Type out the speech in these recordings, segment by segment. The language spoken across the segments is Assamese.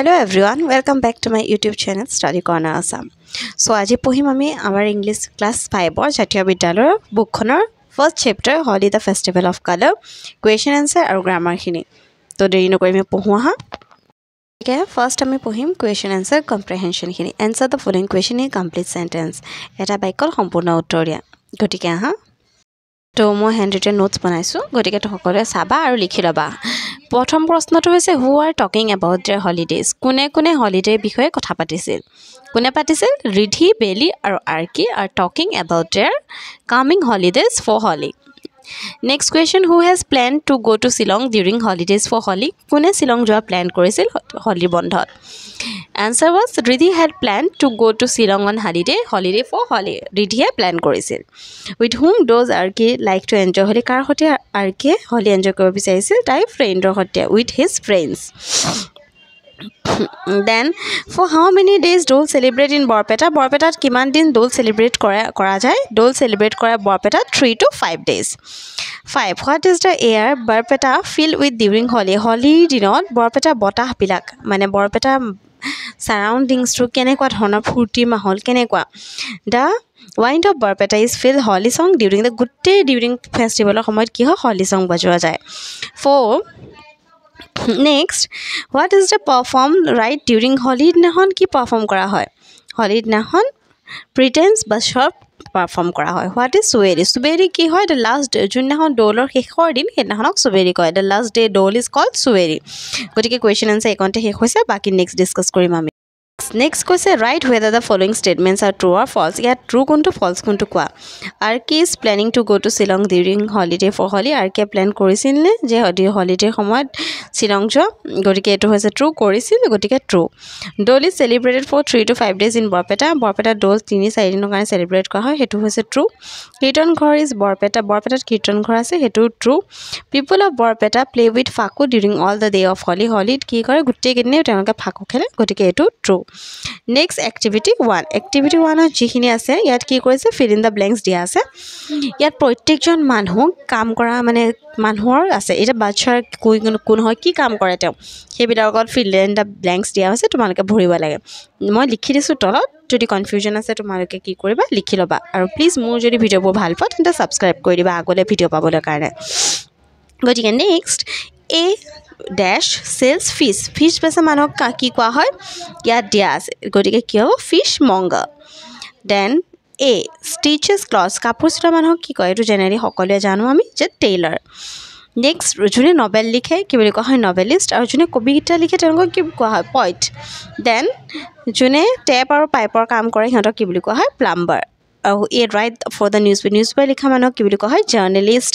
Hello everyone, welcome back to my YouTube channel Study Corner Assam. So আজি পঢ়িম আমি আমাৰ English class 5 ৰ জাতীয় বিদ্যালয়ৰ বুকখনৰ first chapter Holi the Festival of Color, question answer আৰু grammar খিনি। তো দেৰি নকৰি আমি পঢ়ো আহা। Okay, first আমি পঢ়িম question answer comprehension খিনি। Answer the following question in complete sentence. এটা বাক্যৰ সম্পূৰ্ণ উত্তৰ দিয়া। গতিকে আহা। তো মই handwritten notes বনাইছো। গতিকে তো সকলোৱে চাবা আৰু লিখি লবা। প্ৰথম প্ৰশ্নটো হৈছে who are talking about their holidays কোনে কোনে হলিডে বিষয়ে কথা পাতিছিল কোনে পাতিছিল ৰিধি বেলি আৰু আৰকি are talking about their coming holidays for Holi next question who has planned to go to Shillong during holidays for Holi কোনে শিলং যোৱা প্ল্যান কৰিছিল হলি বন্ধত answer was Ridhi had planned to go to Shillong on holiday for Holi ৰিধিয়ে প্ল্যান কৰিছিল with whom does Arki like to enjoy Holi কাৰ সৈতে Arki Holi enjoy কৰিব বিচাৰিছিল তাই ফ্ৰেণ্ডৰ সৈতে with his friends then for how many days dole celebrate in Borpeta Borpetat কিমান দিন dole celebrate কৰা যায় dole celebrate কৰা Borpeta 3 to 5 days 5 what is the air Borpeta filled with during Holi দিনত Borpeta বতাহ বিলাক মানে Borpeta surroundings to কেনেকুৱা ধৰণৰ ফূৰ্তি মাহল কেনেকুৱা the wind of Borpeta is filled Holi song during the during festival সময়ত কি হয় Holi song বজোৱা যায় 4 next what is the perform right during Holi দিনাখন কি perform কৰা হয় Holi দিনাখন pretense বা short perform কৰা হয় what is Suweri কি হয় the last যোনদিনাখন দোলৰ শেষৰ দিন সেইদিনাখনক Suweri কয় the last day dole is called Suweri গতিকে question answer একন্তে শেষ হৈছে বাকি next discuss কৰিম আমি next কৈছে write whether the following statements are true or false ইয়াত true কোনটো false কোনটো কোৱা Arki is planning to go to Shillong during holiday for Holi Arki plan কৰিছিল নে যে holiday সময়ত Shillong যোৱা গতিকে এটো হৈছে true কৰিছিল গতিকে true Dole is celebrated for 3 to 5 days in Borpeta Dole 3-4 দিনৰ কাৰণে celebrate কৰা হয় হেতু হৈছে true Kirtan ঘৰ is Borpeta Kirtan ঘৰ আছে হেতু true people of Borpeta play with Faku during all the day of Holi কি কৰে গুটেই দিনে তেওঁলোকে ফাকু খেলে গতিকে এটো true next activity 1 activity 1 ৰ যিখিনি আছে ইয়াত কি কৰিছে fill in the blanks দিয়া আছে ইয়াত প্ৰত্যেকজন মানুহ কাম কৰা মানে মানুহৰ আছে এটা বাচ্চাৰ কোন হয় কি কাম কৰে তেওঁ সেইবিলাকত fill in the blanks দিয়া আছে তোমালোকে ভৰিব লাগে মই লিখি দিছো তলত যদি কনফিউজন আছে তোমালোকে কি কৰিবা লিখি লবা আৰু প্লিজ মোৰ যদি ভিডিঅ'বোৰ ভাল পোৱা তেন্তে সাবস্ক্ৰাইব কৰি দিবা আগলৈ ভিডিঅ' পাবলৈ কাৰণে গতিকে নেক্সট এ dash sells fish বেচা মানুহক কি কোৱা হয় ইয়াত দিয়া আছে গতিকে কি হ'ব fish monger then a stitches clothes কাপোৰ চিলোৱা মানুহক কি কয় এটো জেনেৰেলি সকলোৱে জানো আমি যে টেইলাৰ নেক্সট যোনে নভেল লিখে কি বুলি কোৱা হয় নভেলিষ্ট আৰু যোনে কবিতা লিখে তেওঁলোকক কি কোৱা হয় পয়েট then যোনে টেপ আৰু পাইপৰ কাম কৰে সিহঁতক কি বুলি কোৱা হয় plumber a write for the newspaper লিখা মানুহক কি বুলি কোৱা হয় জাৰ্নেলিষ্ট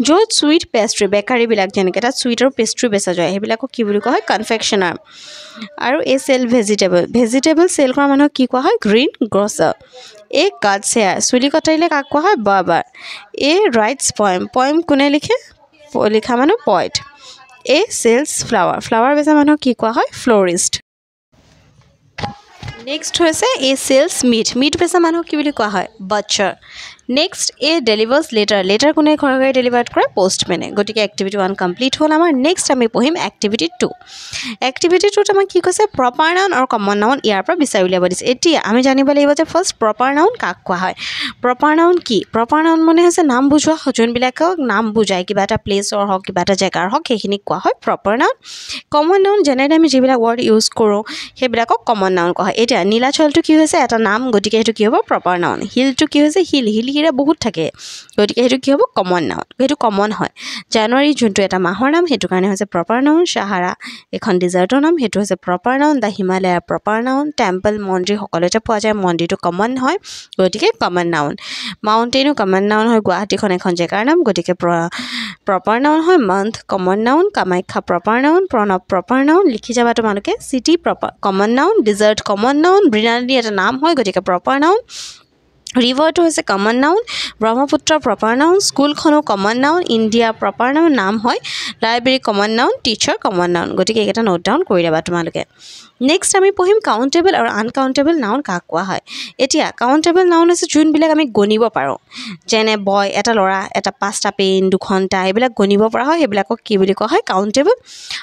য'ত সুইট পেষ্ট্ৰি বেকাৰী বিলাক যেনেকৈ এটা সুইট আৰু পেষ্ট্ৰি বেচা যায় সেইবিলাকক কি বুলি কোৱা হয় কনফেকশ্যনাৰ আৰু এ সেল ভেজিটেবল সেল কৰা মানুহক কি কোৱা হয় গ্ৰীণ গ্ৰছাৰ এ কাটছ হেয়াৰ চুলি কটাৰিলে কাক কোৱা হয় বাৰ্বাৰ এ ৰাইটছ পয়েম কোনে লিখে লিখা মানুহ পয়েট এ সেলছ ফ্লাৱাৰ বেচা মানুহক কি কোৱা হয় ফ্লৰিষ্ট next হৈছে a sells meat বেচা মানুহক কি বুলি কোৱা হয় butcher next a delivers letter কোনে ঘৰে ঘৰে ডেলিভাৰ কৰে postman গতিকে activity 1 কমপ্লিট হ'ল আমাৰ next আমি পঢ়িম activity 2 activity 2 ত আমাৰ কি কৈছে proper noun আৰু common noun ইয়াৰ পৰা বিচাৰি উলিয়াব দিছে এতিয়া আমি জানিব লাগিব যে ফাৰ্স্ট proper noun কাক কোৱা হয় proper noun কি proper noun মানে হৈছে নাম বুজোৱা যোনবিলাকক নাম বুজায় কিবা এটা প্লেছৰ হওক কিবা এটা জেগাৰ হওক সেইখিনি কোৱা হয় proper noun common noun generally আমি যিবিলাক ৱৰ্ড ইউজ কৰো সেইবিলাকক common noun কোৱা হয় এতিয়া নীলাচলটো কি হৈছে এটা নাম গতিকে এটো কি হ'ব proper noun হিলটো কি হৈছে হিল হিৰা বহুত থাকে গতিকে এটো কি হ'ব common noun এটো common হয় জানুৱাৰী যোনটো এটা মাহৰ নাম হেতু কাৰণে হৈছে proper noun সাহাৰা এখন ডেজাৰ্টৰ নাম হেতু হৈছে proper noun দা হিমালয়া proper noun টেম্পল মন্দিৰ সকলোতে পোৱা যায় মন্দিৰটো common হয় গতিকে common noun মাউন্টেইনো common noun হয় গুৱাহাটীখন এখন জেগাৰ নাম গতিকে proper noun হয় month common noun Kamakhya proper noun Pranab proper noun লিখি যাবা তোমালোকে city common noun desert common noun বৃণালী এটা নাম হয় গতিকে proper noun river to is a common noun brahmaputra proper noun school khonu common noun india proper noun naam hoy library common noun teacher common noun gotike ekata note down kori daba tumaloke next ami pohim countable or uncountable noun ka kwa hoy etia countable noun ase jun bilak ami gonibo paro jene boy eta lora eta pasta pen du khonta ebilak gonibo para hoy ebilakok ki bili ko hoy countable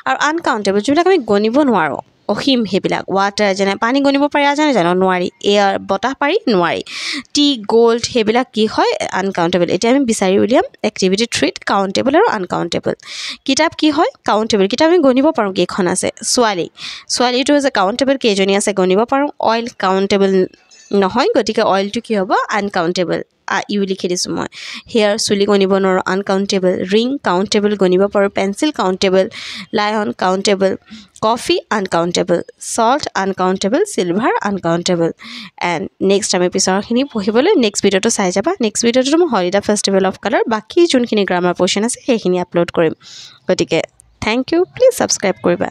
or uncountable jun bilak ami gonibo nwaro অসীম সেইবিলাক ৱাটাৰ যেনে পানী গণিব পৰা জানে জানো নোৱাৰি এয়াৰ বতাহ পাৰি নোৱাৰি টি গ'ল্ড সেইবিলাক কি হয় আনকাউণ্টেবল এতিয়া আমি বিচাৰি উলিয়াম এক্টিভিটি 3ত কাউণ্টেবল আৰু আনকাউণ্টেবল কিতাপ কি হয় কাউণ্টেবল কিতাপ আমি গণিব পাৰোঁ কেইখন আছে ছোৱালীটো হৈছে কাউণ্টেবল কেইজনী আছে গণিব পাৰোঁ অইল কাউণ্টেবল নহয় গতিকে অইলটো কি হ'ব আনকাউণ্টেবল ইউ লিখি দিছোঁ মই হেয়াৰ চুলি গণিব নোৱাৰোঁ আনকাউণ্টেবল ৰিং কাউণ্টেবল গণিব পাৰোঁ pencil countable lion countable coffee uncountable salt uncountable silver uncountable and next আমি পিছৰখিনি পঢ়িবলৈ নেক্সট ভিডিঅ'টো চাই যাবা নেক্সট ভিডিঅ'টো মই হলিডে ফেষ্টিভেল অফ কালাৰ বাকী যোনখিনি গ্ৰামাৰ পৰ্চন আছে সেইখিনি আপলোড কৰিম গতিকে থেংক ইউ প্লিজ ছাবস্ক্ৰাইব কৰিবা